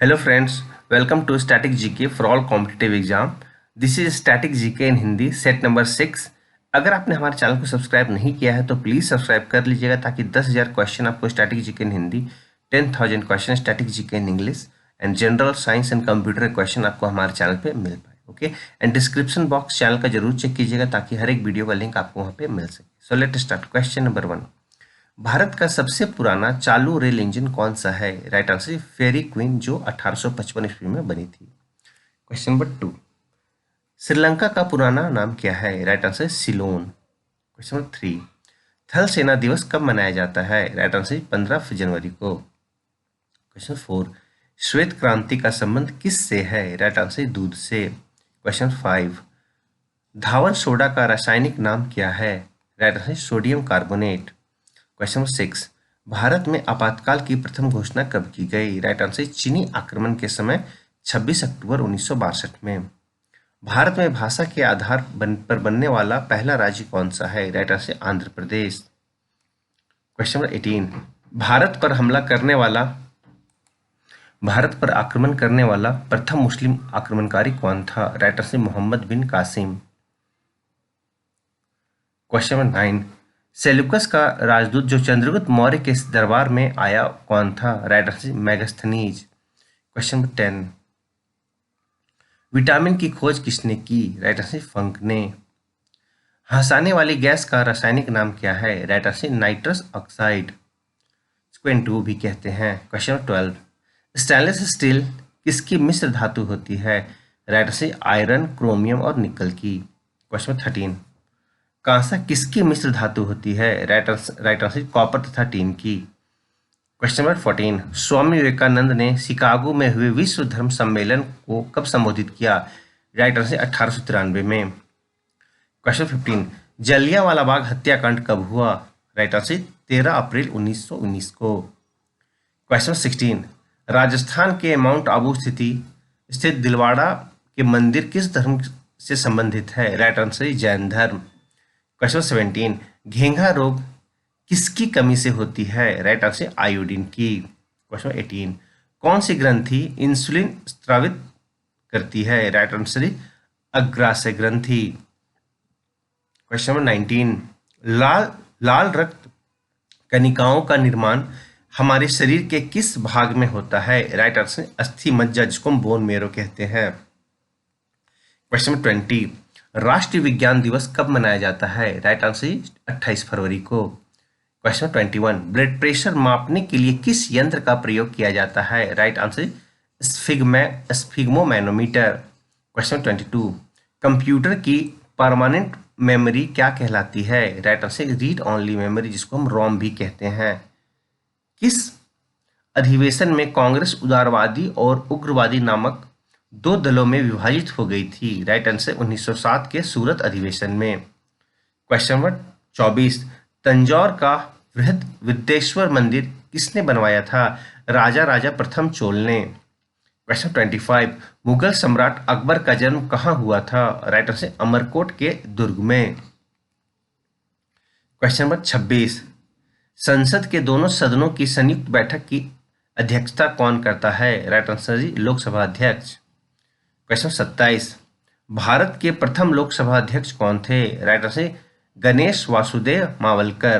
Hello friends, welcome to Static GK for all competitive exam. This is Static GK in Hindi set number 6। अगर आपने हमारे channel को subscribe नहीं किया है तो प्लीज़ सब्सक्राइब कर लीजिएगा ताकि 10,000 क्वेश्चन आपको static GK in Hindi, 10,000 question static GK in English and general science and computer के क्वेश्चन आपको हमारे चैनल पे मिल पाए। Okay, and description box channel का जरूर चेक कीजिएगा ताकि हर एक वीडियो का लिंक आपको वहाँ पे मिल सके। So let start. Question number 1, Bharat का सबसे पुराना चालू रेल इंजन कौन सा है? राइट आंसर फेरी क्वीन, जो 1855 ईस्वी में बनी थी। क्वेश्चन नंबर 2, श्रीलंका का पुराना नाम क्या है? Right answer Ceylon. Question number 3, थल सेना दिवस कब मनाया जाता है? राइट आंसर 15 जनवरी को। क्वेश्चन 4, श्वेत क्रांति का संबंध किस से है? राइट आंसर दूध से। क्वेश्चन 5, धावन सोडा का रासायनिक नाम क्या है? Right answer sodium carbonate. Question 6, Bharat में आपातकाल की प्रथम घोषणा कब की गई? राइट आंसर चीनी आक्रमण के समय 26 अक्टूबर 1962 में। भारत में भाषा के आधार पर बनने वाला पहला राज्य कौन सा है? Right answer Andhra Pradesh. Question number 18, Bharat पर आक्रमण करने वाला प्रथम मुस्लिम आक्रमणकारी कौन था? राइट आंसर मोहम्मद बिन कासिम। क्वेश्चन नंबर 9, सेल्यूकस का राजदूत जो चंद्रगुप्त मौर्य के दरबार में आया कौन था? Right answer Megasthenes. Question number 10, vitamin की खोज किसने की? राइट आंसर फंक ने। हंसाने वाली गैस का रासायनिक नाम क्या है? राइट आंसर नाइट्रस ऑक्साइड, इसको N2 भी कहते हैं। क्वेश्चन नंबर 12, स्टेनलेस स्टील किसकी मिश्र धातु होती है? राइट आंसर आयरन, क्रोमियम और निकल की। क्वेश्चन नंबर 13, कांसा किसकी मिश्र धातु होती है? राइट आंसर कॉपर तथा टीन की। क्वेश्चन नंबर 14, स्वामी विवेकानंद ने शिकागो में हुए विश्व धर्म सम्मेलन को कब संबोधित किया? राइट आंसर 1893 में। क्वेश्चन 15, जलियांवाला बाग हत्याकांड कब हुआ? राइट आंसर 13 अप्रैल 1919 को। क्वेश्चन 16, राजस्थान के माउंट आबू स्थित दिलवाड़ा के मंदिर किस धर्म से संबंधित है? राइट आंसर जैन धर्म। क्वेश्चन 17, घेंघा रोग किसकी कमी से होती है? राइट आंसर आयोडीन की। क्वेश्चन 18, कौन सी ग्रंथि इंसुलिन स्रावित करती है? राइट आंसर अग्राशय ग्रंथि। क्वेश्चन नंबर 19, लाल रक्त कणिकाओं का निर्माण हमारे शरीर के किस भाग में होता है? राइट आंसर अस्थि मज्जा, जिसको हम बोन मेरो कहते हैं। क्वेश्चन नंबर 20, राष्ट्रीय विज्ञान दिवस कब मनाया जाता है? राइट आंसर 28 फरवरी को। क्वेश्चन 21, ब्लड प्रेशर मापने के लिए किस यंत्र का प्रयोग किया जाता है? Right answer sphygmomanometer. Question 22, computer की परमानेंट मेमोरी क्या कहलाती है? Right answer read only memory, जिसको हम रोम भी कहते हैं। किस अधिवेशन में कांग्रेस उदारवादी और उग्रवादी नामक दो दलों में विभाजित हो गई थी? राइट आंसर 1907 के सूरत अधिवेशन में। क्वेश्चन नंबर 24, तंजौर का बृहद विद्येश्वर मंदिर किसने बनवाया था? राजा प्रथम चोल ने। क्वेश्चन 25, मुगल सम्राट अकबर का जन्म कहाँ हुआ था? राइट आंसर अमरकोट के दुर्ग में। क्वेश्चन नंबर 26, संसद के दोनों सदनों की संयुक्त बैठक की अध्यक्षता कौन करता है? राइट आंसर लोकसभा अध्यक्ष। क्वेश्चन 27, भारत के प्रथम लोकसभा अध्यक्ष कौन थे? Right answer Ganesh Vasudev Mavalankar.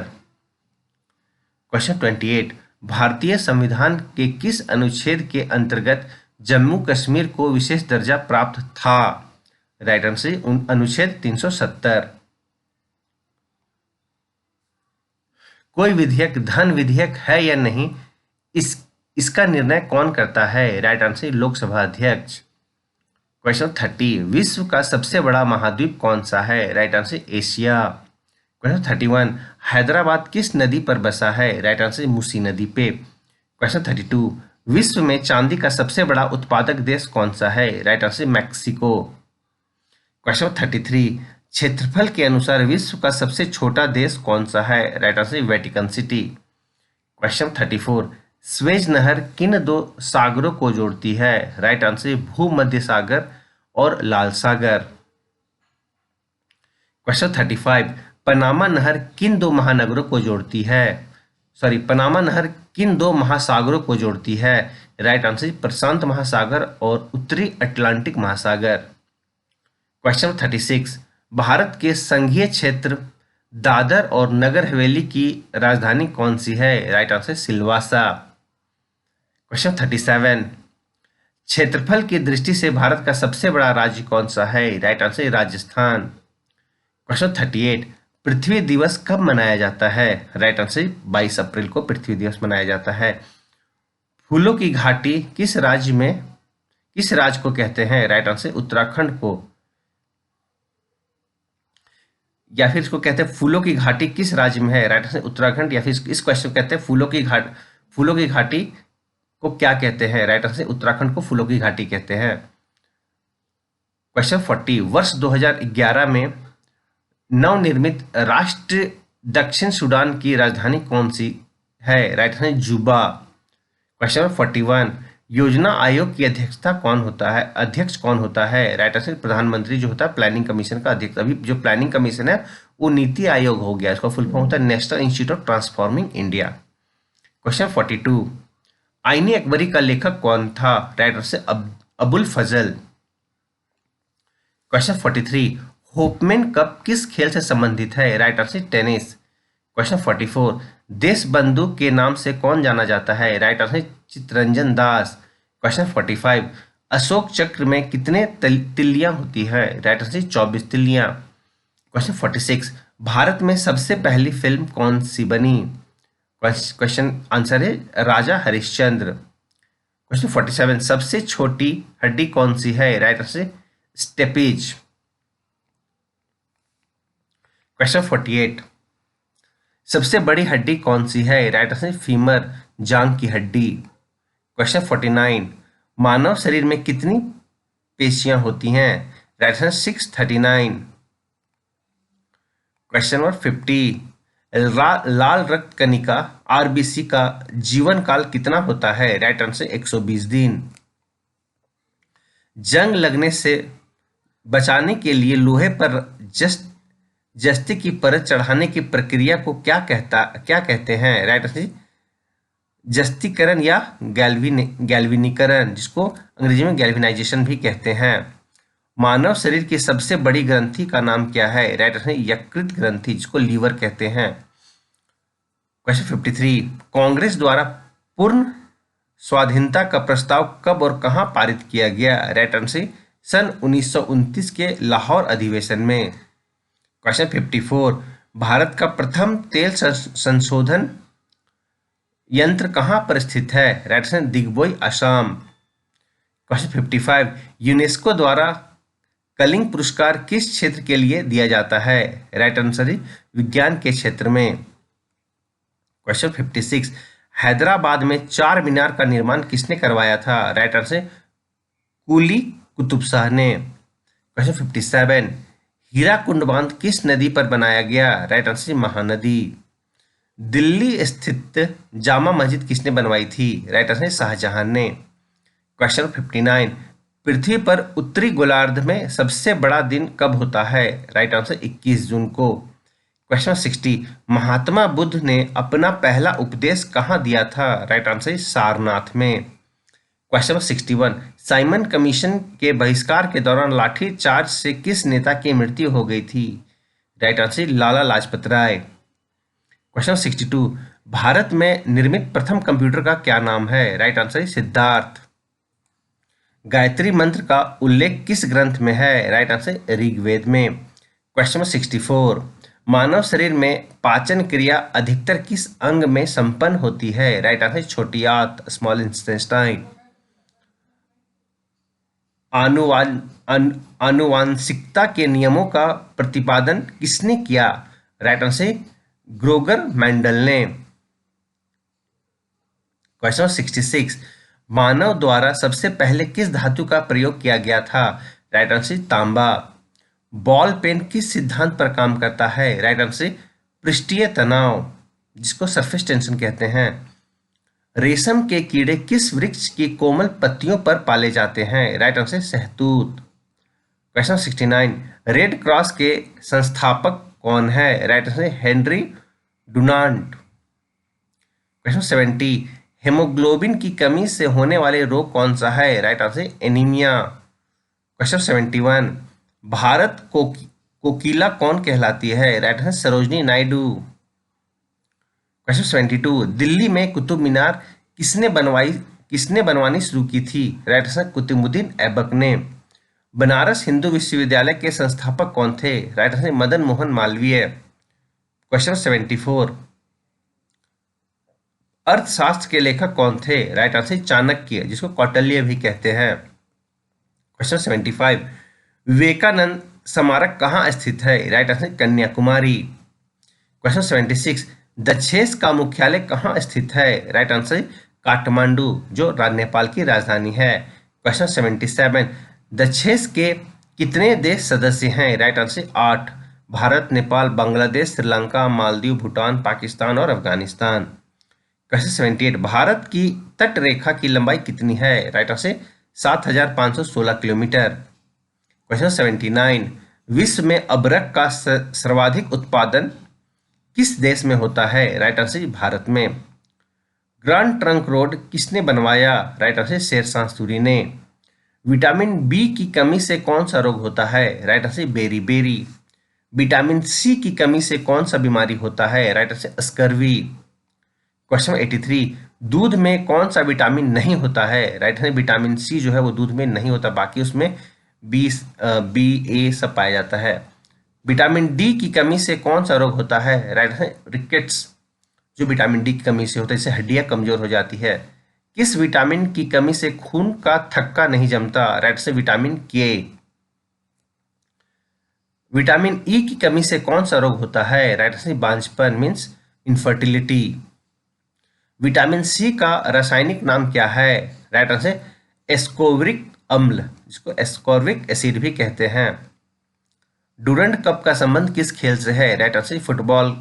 Question 28, भारतीय संविधान के किस अनुच्छेद के अंतर्गत जम्मू कश्मीर को विशेष दर्जा प्राप्त था? राइट आंसर अनुच्छेद 370। कोई विधेयक धन विधेयक है या नहीं, इसका निर्णय कौन करता है? राइट आंसर लोकसभा अध्यक्ष। क्वेश्चन 30, विश्व का सबसे बड़ा महाद्वीप कौन सा है? Right answer Asia. Question 31, Hyderabad किस नदी पर बसा है? राइट आंसर मूसी नदी पे। क्वेश्चन 32, विश्व में चांदी का सबसे बड़ा उत्पादक देश कौन सा है? Right answer Mexico. क्वेश्चन 33, क्षेत्रफल के अनुसार विश्व का सबसे छोटा देश कौन सा है? Right answer Vatican city. Question 34, Suez नहर किन दो सागरों को जोड़ती है? राइट आंसर भूमध्य सागर और लाल सागर। क्वेश्चन 35, पनामा नहर किन दो महानगरों को जोड़ती है? पनामा नहर किन दो महासागरों को जोड़ती है? राइट आंसर प्रशांत महासागर और उत्तरी अटलांटिक महासागर। क्वेश्चन 36, भारत के संघीय क्षेत्र दादर और नगर हवेली की राजधानी कौन सी है? Right answer Silvassa. क्वेश्चन 37, क्षेत्रफल की दृष्टि से भारत का सबसे बड़ा राज्य कौन सा है? Right answer Rajasthan. क्वेश्चन 38, पृथ्वी दिवस कब मनाया जाता है? राइट आंसर 22 अप्रैल को पृथ्वी दिवस मनाया जाता है। फूलों की घाटी किस राज्य को कहते हैं? राइट आंसर उत्तराखंड को। या फिर इसको कहते हैं फूलों की घाटी किस राज्य में है? Right answer Uttarakhand. या फिर इस क्वेश्चन को कहते हैं फूलों की घाटी को क्या कहते हैं? राइट आंसर उत्तराखंड को फूलों की घाटी कहते हैं। क्वेश्चन 40, वर्ष 2011 में नवनिर्मित राष्ट्र दक्षिण सूडान की राजधानी कौन सी है? राइट आंसर जुबा। क्वेश्चन 41, योजना आयोग की अध्यक्ष कौन होता है? राइट आंसर प्रधानमंत्री जो होता है प्लानिंग कमीशन का अध्यक्ष। अभी जो प्लानिंग कमीशन है वो नीति आयोग हो गया, इसका फुल फॉर्म होता है national institute of transforming India. Question 42, आईने अकबरी का लेखक कौन था? राइट आंसर अबुल फजल। क्वेश्चन 43, होपमैन कप किस खेल से संबंधित है? Right answer tennis. क्वेश्चन 44, देश बंधु के नाम से कौन जाना जाता है? Right answer Chittaranjan Das. Question 45, Ashok चक्र में कितने तिल्लियां होती है? Right answer 24 तिल्लियां। क्वेश्चन 46, भारत में सबसे पहली फिल्म कौन सी बनी? क्वेश्चन आंसर है राजा हरिश्चंद्र। क्वेश्चन 47, सबसे छोटी हड्डी कौन सी है? Right answer steppage. क्वेश्चन 48, सबसे बड़ी हड्डी कौन सी है? राइट आंसर फीमर, जांग की हड्डी। क्वेश्चन 49, मानव शरीर में कितनी पेशियां होती हैं? Right answer 639। क्वेश्चन नंबर 50, लाल रक्त कणिका आरबीसी का जीवन काल कितना होता है? राइट आंसर 120 दिन। जंग लगने से बचाने के लिए लोहे पर जस्ती की परत चढ़ाने की प्रक्रिया को क्या कहते हैं? राइट आंसर जस्तीकरण या गैल्वेनीकरण, जिसको अंग्रेजी में गैल्वेनाइजेशन भी कहते हैं। मानव शरीर की सबसे बड़ी ग्रंथि का नाम क्या है? राइट आंसर यकृत ग्रंथि, जिसको लीवर कहते हैं। क्वेश्चन 53, कांग्रेस द्वारा पूर्ण स्वाधीनता का प्रस्ताव कब और कहां पारित किया गया? राइट आंसर सन 1929 के लाहौर अधिवेशन में। क्वेश्चन 54, भारत का प्रथम तेल संशोधन यंत्र कहां पर स्थित है? Right answer Digboi, Assam. Question 55, UNESCO द्वारा कलिंग पुरस्कार किस क्षेत्र के लिए दिया जाता है? राइट आंसर विज्ञान के क्षेत्र में। क्वेश्चन 56, हैदराबाद में चार मीनार का निर्माण किसने करवाया था? राइट आंसर कुली कुतुब शाह ने। क्वेश्चन 57, हीराकुंड बांध किस नदी पर बनाया गया? Right answer Mahanadi. दिल्ली स्थित जामा मस्जिद किसने बनवाई थी? राइट आंसर शाहजहां ने। क्वेश्चन 59, पृथ्वी पर उत्तरी गोलार्ध में सबसे बड़ा दिन कब होता है? राइट आंसर 21 जून को। क्वेश्चन 60, महात्मा बुद्ध ने अपना पहला उपदेश कहाँ दिया था? राइट आंसर सारनाथ में। क्वेश्चन 61, साइमन कमीशन के बहिष्कार के दौरान लाठीचार्ज से किस नेता की मृत्यु हो गई थी? Right answer Lala Lajpat Rai. Question 62, Bharat में निर्मित प्रथम कंप्यूटर का क्या नाम है? Right answer Siddharth. गायत्री मंत्र का उल्लेख किस ग्रंथ में है? राइट आंसर ऋग्वेद में। क्वेश्चन 64, मानव शरीर में पाचन क्रिया अधिकतर किस अंग में संपन्न होती है? राइट आंसर छोटी आंत, स्मॉल इंटेस्टाइन। आनुवांशिकता के नियमों का प्रतिपादन किसने किया? राइट आंसर ग्रोगर मेंडल ने। क्वेश्चन 66, मानव द्वारा सबसे पहले किस धातु का प्रयोग किया गया था? राइट आंसर तांबा। बॉल पेन किस सिद्धांत पर काम करता है? राइट आंसर पृष्ठीय तनाव, जिसको सरफेस टेंशन कहते हैं। रेशम के कीड़े किस वृक्ष की कोमल पत्तियों पर पाले जाते हैं? राइट आंसर शहतूत। क्वेश्चन 69, रेड क्रॉस के संस्थापक कौन है? Right answer Henry Dunant. Question 70, haemoglobin की कमी से होने वाले रोग कौन सा है? Right answer anaemia. Question 71, Bharat कोकिला कौन कहलाती है? Right answer Sarojini Naidu. Question 72, Delhi में कुतुब मीनार किसने बनवानी शुरू की थी? राइट आंसर कुतुबुद्दीन ऐबक ने। बनारस हिंदू विश्वविद्यालय के संस्थापक कौन थे? Right answer Madan Mohan Malviya. Question 74, अर्थशास्त्र के लेखक कौन थे? राइट आंसर चाणक्य, जिसको कौटिल्य भी कहते हैं। क्वेश्चन 75, विवेकानंद स्मारक कहाँ स्थित है? Right answer Kanyakumari. क्वेश्चन 76, दक्षेस का मुख्यालय कहाँ स्थित है? राइट आंसर काठमांडू, जो नेपाल की राजधानी है। क्वेश्चन 77, दक्षेस के कितने देश सदस्य हैं? राइट आंसर 8, भारत, नेपाल, बांग्लादेश, श्रीलंका, मालदीव, भूटान, पाकिस्तान और अफगानिस्तान। क्वेश्चन 78, भारत की तट रेखा की लंबाई कितनी है? Right answer 7516 kilometre. क्वेश्चन 79, विश्व में अबरक का सर्वाधिक उत्पादन किस देश में होता है? राइट आंसर भारत में। ग्रांड ट्रंक रोड किसने बनवाया? राइट आंसर शेरशाह सूरी ने। विटामिन बी की कमी से कौन सा रोग होता है? राइट आंसर बेरी। विटामिन सी की कमी से कौन सा बीमारी होता है? Right answer scurvy. क्वेश्चन 83, दूध में कौन सा विटामिन नहीं होता है? राइट आंसर विटामिन सी जो है वो दूध में नहीं होता, बाकी उसमें बी ए सब पाया जाता है। विटामिन डी की कमी से कौन सा रोग होता है? राइट आंसर रिकेट्स, जो विटामिन डी की कमी से होता है, इससे हड्डियां कमजोर हो जाती है। किस विटामिन की कमी से खून का थक्का नहीं जमता? राइट आंसर विटामिन के। विटामिन ई की कमी से कौन सा रोग होता है? राइट आंसर बांझपन मीन्स इनफर्टिलिटी। विटामिन सी का रासायनिक नाम क्या है? राइट आंसर एस्कोर्बिक अम्ल, जिसको एस्कोर्बिक एसिड भी कहते हैं। डूरंड कप का संबंध किस खेल से है? राइट आंसर फुटबॉल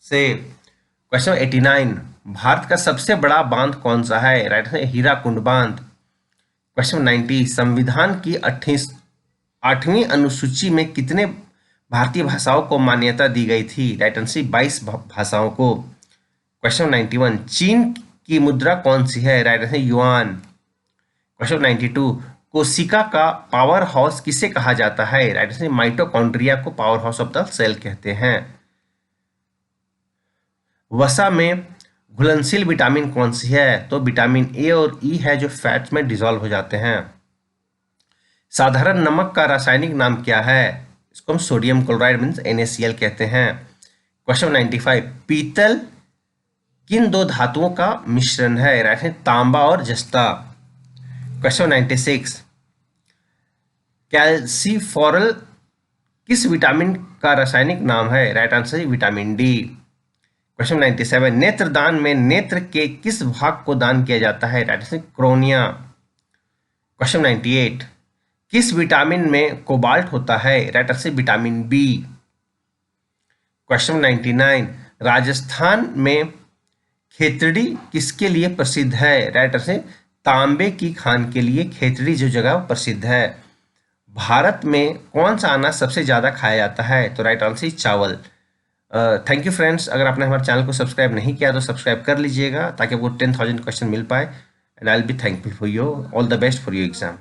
से। क्वेश्चन 89, भारत का सबसे बड़ा बांध कौन सा है? राइट आंसर हीराकुंड बांध। क्वेश्चन 90, संविधान की 8वीं अनुसूची में कितने भारतीय भाषाओं को मान्यता दी गई थी? राइट आंसर 22 भाषाओं को। क्वेश्चन 91, चीन की मुद्रा कौन सी है? Right answer yuan. क्वेश्चन 92, कोशिका का पावर हाउस किसे कहा जाता है? राइट आंसर माइटोकॉन्ड्रिया को power house of the cell कहते हैं। वसा में घुलनशील विटामिन कौन सी है? तो विटामिन ए और ई है, जो फैट्स में डिसॉल्व हो जाते हैं। साधारण नमक का रासायनिक नाम क्या है? इसको हम सोडियम क्लोराइड मीन्स NaCl कहते हैं। क्वेश्चन 95, पीतल किन दो धातुओं का मिश्रण है? राइट आंसर तांबा और जस्ता। क्वेश्चन 96, कैल्सीफॉरल किस विटामिन का रासायनिक नाम है? Right answer vitamin D. Question 97, नेत्रदान में नेत्र के किस भाग को दान किया जाता है? Right answer क्रोनिया। क्वेश्चन 98, किस विटामिन में कोबाल्ट होता है? Right answer vitamin B. Question 99, Rajasthan में खेतड़ी किसके लिए प्रसिद्ध है? राइट आंसर तांबे की खान के लिए खेतड़ी जो जगह प्रसिद्ध है। भारत में कौन सा अनाज सबसे ज्यादा खाया जाता है? तो राइट आंसर चावल। थैंक यू फ्रेंड्स, अगर आपने हमारे चैनल को सब्सक्राइब नहीं किया तो सब्सक्राइब कर लीजिएगा, ताकि आपको 10,000 क्वेश्चन मिल पाए। And I will be thankful for you. All the best for your exam.